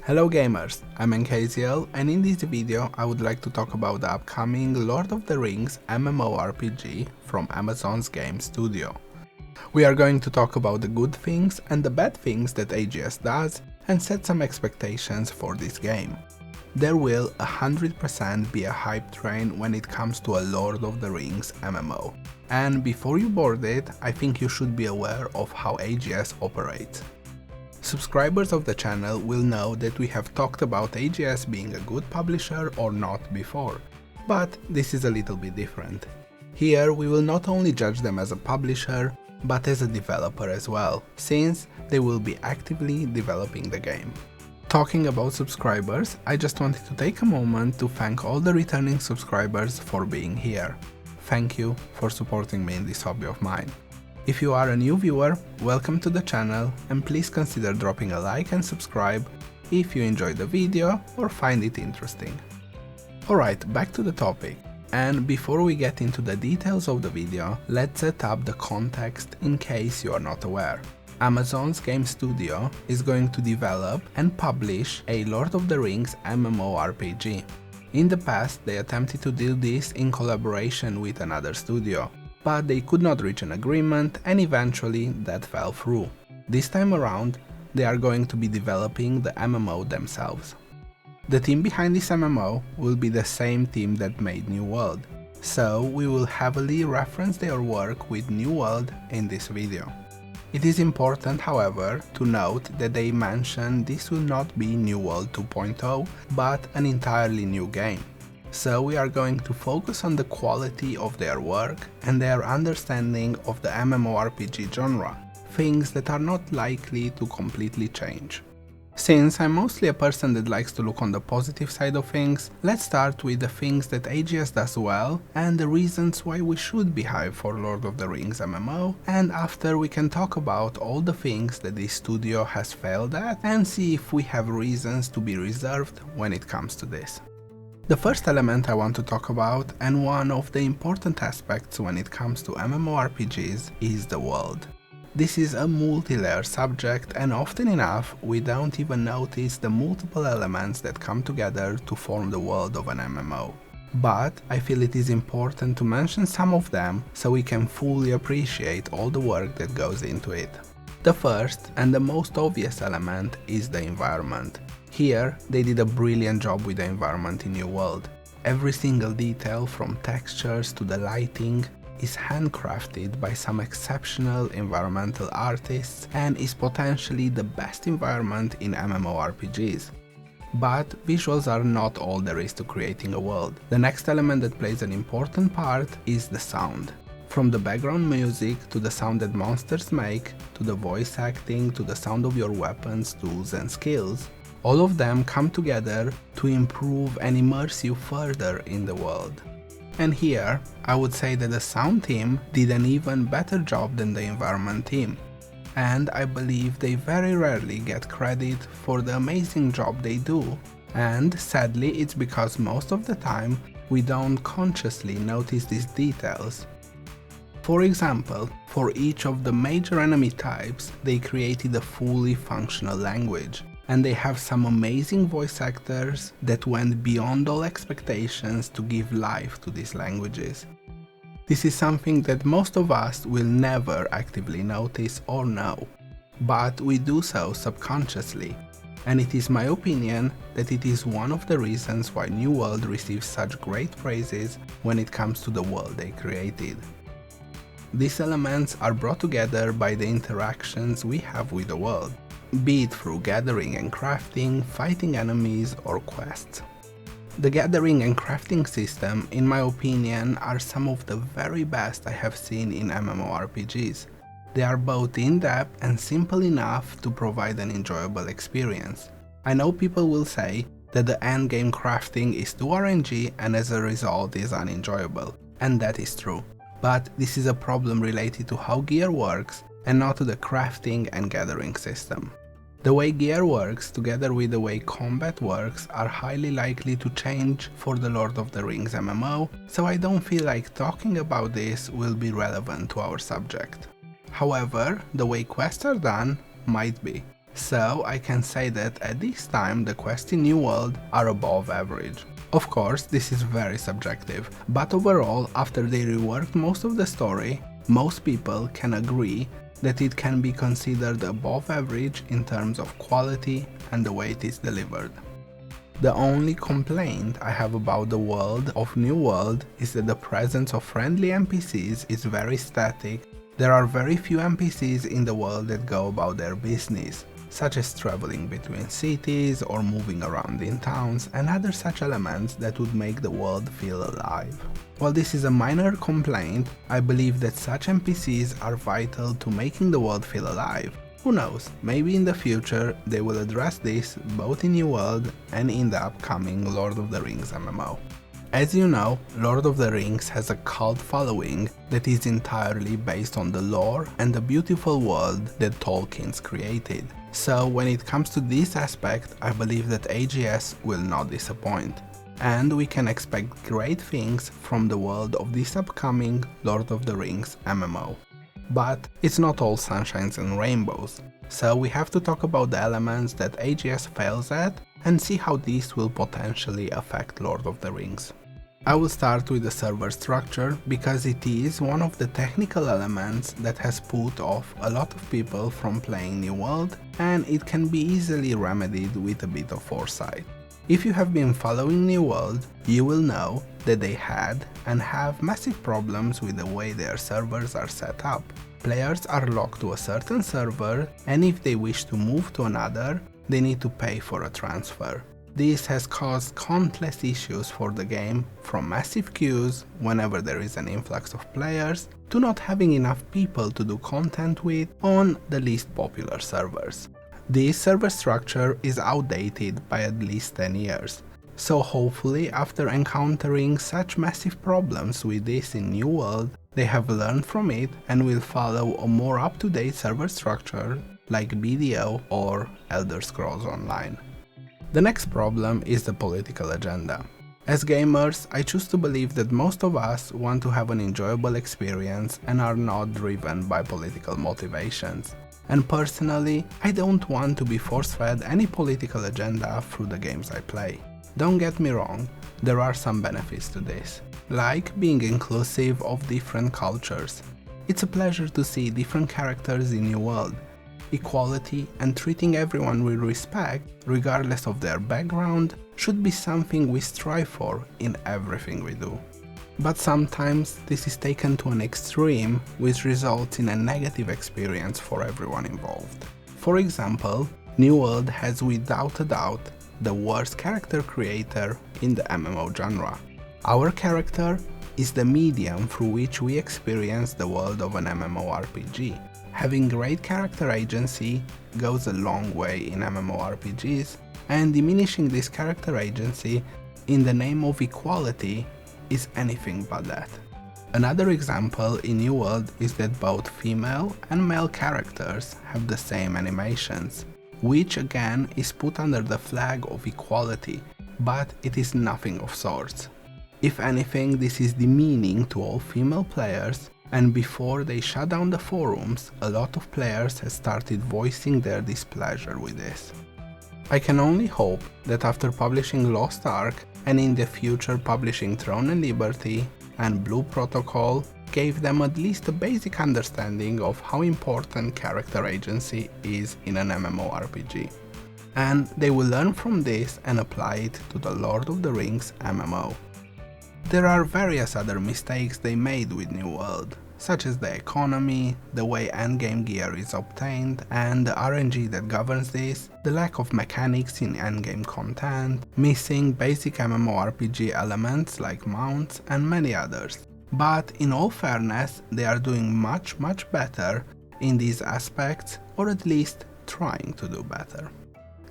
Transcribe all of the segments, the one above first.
Hello gamers, I'm NKZL, and in this video I would like to talk about the upcoming Lord of the Rings MMORPG from Amazon's game studio. We are going to talk about the good things and the bad things that AGS does and set some expectations for this game. There will 100% be a hype train when it comes to a Lord of the Rings MMO. And before you board it, I think you should be aware of how AGS operates. Subscribers of the channel will know that we have talked about AGS being a good publisher or not before, but this is a little bit different. Here we will not only judge them as a publisher, but as a developer as well, since they will be actively developing the game. Talking about subscribers, I just wanted to take a moment to thank all the returning subscribers for being here. Thank you for supporting me in this hobby of mine. If you are a new viewer, welcome to the channel and please consider dropping a like and subscribe if you enjoyed the video or find it interesting. Alright, back to the topic. And before we get into the details of the video, let's set up the context in case you are not aware. Amazon's game studio is going to develop and publish a Lord of the Rings MMORPG. In the past, they attempted to do this in collaboration with another studio, but they could not reach an agreement and eventually that fell through. This time around, they are going to be developing the MMO themselves. The team behind this MMO will be the same team that made New World, so we will heavily reference their work with New World in this video. It is important, however, to note that they mention this will not be New World 2.0, but an entirely new game. So we are going to focus on the quality of their work and their understanding of the MMORPG genre, things that are not likely to completely change. Since I'm mostly a person that likes to look on the positive side of things, let's start with the things that AGS does well and the reasons why we should be hyped for Lord of the Rings MMO, and after we can talk about all the things that this studio has failed at and see if we have reasons to be reserved when it comes to this. The first element I want to talk about, and one of the important aspects when it comes to MMORPGs, is the world. This is a multi-layer subject and often enough we don't even notice the multiple elements that come together to form the world of an MMO. But I feel it is important to mention some of them so we can fully appreciate all the work that goes into it. The first and the most obvious element is the environment. Here, they did a brilliant job with the environment in New World. Every single detail from textures to the lighting is handcrafted by some exceptional environmental artists and is potentially the best environment in MMORPGs. But visuals are not all there is to creating a world. The next element that plays an important part is the sound. From the background music to the sound that monsters make, to the voice acting, to the sound of your weapons, tools and skills, all of them come together to improve and immerse you further in the world. And here, I would say that the sound team did an even better job than the environment team. And I believe they very rarely get credit for the amazing job they do. And sadly, it's because most of the time we don't consciously notice these details. For example, for each of the major enemy types, they created a fully functional language. And they have some amazing voice actors that went beyond all expectations to give life to these languages. This is something that most of us will never actively notice or know, but we do so subconsciously, and it is my opinion that it is one of the reasons why New World receives such great praises when it comes to the world they created. These elements are brought together by the interactions we have with the world, be it through gathering and crafting, fighting enemies or quests. The gathering and crafting system, in my opinion, are some of the very best I have seen in MMORPGs. They are both in-depth and simple enough to provide an enjoyable experience. I know people will say that the endgame crafting is too RNG and as a result is unenjoyable, and that is true. But this is a problem related to how gear works and not to the crafting and gathering system. The way gear works together with the way combat works are highly likely to change for the Lord of the Rings MMO, so I don't feel like talking about this will be relevant to our subject. However, the way quests are done might be. So I can say that at this time the quests in New World are above average. Of course, this is very subjective, but overall, after they reworked most of the story, most people can agree that it can be considered above average in terms of quality and the way it is delivered. The only complaint I have about the world of New World is that the presence of friendly NPCs is very static. There are very few NPCs in the world that go about their business, such as traveling between cities or moving around in towns and other such elements that would make the world feel alive. While this is a minor complaint, I believe that such NPCs are vital to making the world feel alive. Who knows, maybe in the future they will address this both in New World and in the upcoming Lord of the Rings MMO. As you know, Lord of the Rings has a cult following that is entirely based on the lore and the beautiful world that Tolkien's created. So when it comes to this aspect, I believe that AGS will not disappoint. And we can expect great things from the world of this upcoming Lord of the Rings MMO. But it's not all sunshines and rainbows, so we have to talk about the elements that AGS fails at and see how these will potentially affect Lord of the Rings. I will start with the server structure because it is one of the technical elements that has put off a lot of people from playing New World, and it can be easily remedied with a bit of foresight. If you have been following New World, you will know that they had and have massive problems with the way their servers are set up. Players are locked to a certain server, and if they wish to move to another, they need to pay for a transfer. This has caused countless issues for the game, from massive queues whenever there is an influx of players, to not having enough people to do content with on the least popular servers. This server structure is outdated by at least 10 years, so hopefully after encountering such massive problems with this in New World, they have learned from it and will follow a more up-to-date server structure like BDO or Elder Scrolls Online. The next problem is the political agenda. As gamers, I choose to believe that most of us want to have an enjoyable experience and are not driven by political motivations. And personally, I don't want to be force-fed any political agenda through the games I play. Don't get me wrong, there are some benefits to this, like being inclusive of different cultures. It's a pleasure to see different characters in New World. Equality and treating everyone with respect, regardless of their background, should be something we strive for in everything we do. But sometimes this is taken to an extreme, which results in a negative experience for everyone involved. For example, New World has without a doubt the worst character creator in the MMO genre. Our character is the medium through which we experience the world of an MMORPG. Having great character agency goes a long way in MMORPGs, and diminishing this character agency in the name of equality is anything but that. Another example in New World is that both female and male characters have the same animations, which again is put under the flag of equality, but it is nothing of sorts. If anything, this is demeaning to all female players, and before they shut down the forums, a lot of players have started voicing their displeasure with this. I can only hope that after publishing Lost Ark, and in the future publishing Throne and Liberty and Blue Protocol, gave them at least a basic understanding of how important character agency is in an MMORPG. And they will learn from this and apply it to the Lord of the Rings MMO. There are various other mistakes they made with New World, such as the economy, the way endgame gear is obtained, and the RNG that governs this, the lack of mechanics in endgame content, missing basic MMORPG elements like mounts, and many others. But in all fairness, they are doing much better in these aspects, or at least trying to do better.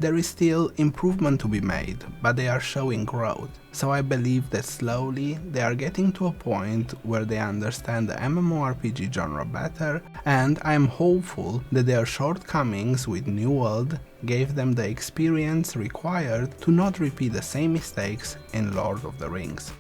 There is still improvement to be made, but they are showing growth, so I believe that slowly they are getting to a point where they understand the MMORPG genre better, and I am hopeful that their shortcomings with New World gave them the experience required to not repeat the same mistakes in Lord of the Rings.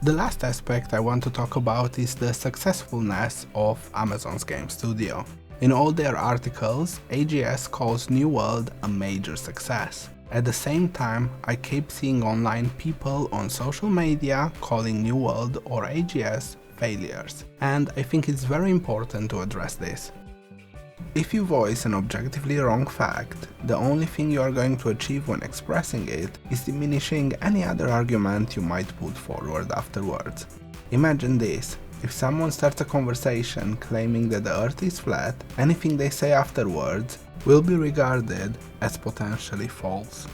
The last aspect I want to talk about is the successfulness of Amazon's game studio. In all their articles, AGS calls New World a major success. At the same time, I keep seeing online people on social media calling New World or AGS failures, and I think it's very important to address this. If you voice an objectively wrong fact, the only thing you are going to achieve when expressing it is diminishing any other argument you might put forward afterwards. Imagine this: if someone starts a conversation claiming that the Earth is flat, anything they say afterwards will be regarded as potentially false.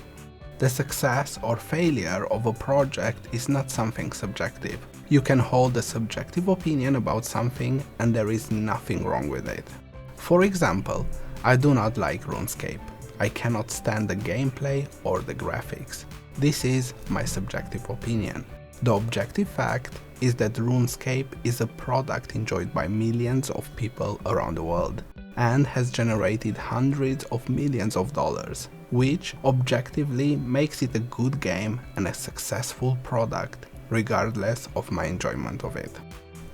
The success or failure of a project is not something subjective. You can hold a subjective opinion about something and there is nothing wrong with it. For example, I do not like RuneScape. I cannot stand the gameplay or the graphics. This is my subjective opinion. The objective fact is that RuneScape is a product enjoyed by millions of people around the world and has generated hundreds of millions of dollars, which objectively makes it a good game and a successful product, regardless of my enjoyment of it.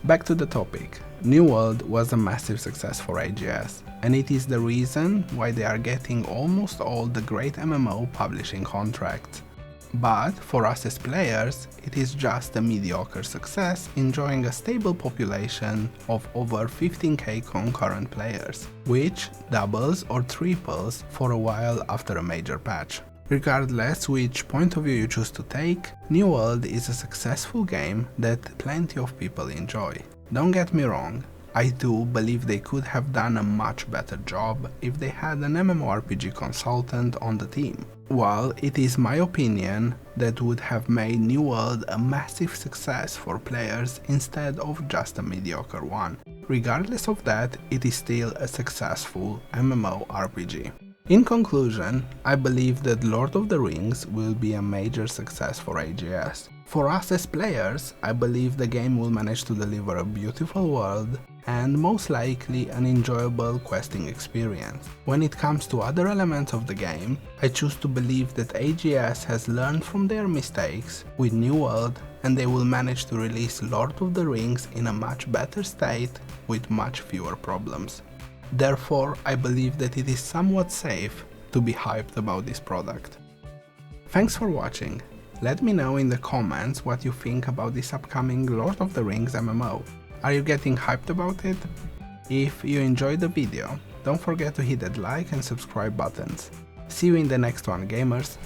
Back to the topic. New World was a massive success for AGS, and it is the reason why they are getting almost all the great MMO publishing contracts. But for us as players, it is just a mediocre success enjoying a stable population of over 15k concurrent players, which doubles or triples for a while after a major patch. Regardless which point of view you choose to take, New World is a successful game that plenty of people enjoy. Don't get me wrong, I do believe they could have done a much better job if they had an MMORPG consultant on the team. While it is my opinion that would have made New World a massive success for players instead of just a mediocre one. Regardless of that, it is still a successful MMORPG. In conclusion, I believe that Lord of the Rings will be a major success for AGS. For us as players, I believe the game will manage to deliver a beautiful world and most likely an enjoyable questing experience. When it comes to other elements of the game, I choose to believe that AGS has learned from their mistakes with New World and they will manage to release Lord of the Rings in a much better state with much fewer problems. Therefore, I believe that it is somewhat safe to be hyped about this product. Thanks for watching. Let me know in the comments what you think about this upcoming Lord of the Rings MMO. Are you getting hyped about it? If you enjoyed the video, don't forget to hit that like and subscribe buttons. See you in the next one, gamers!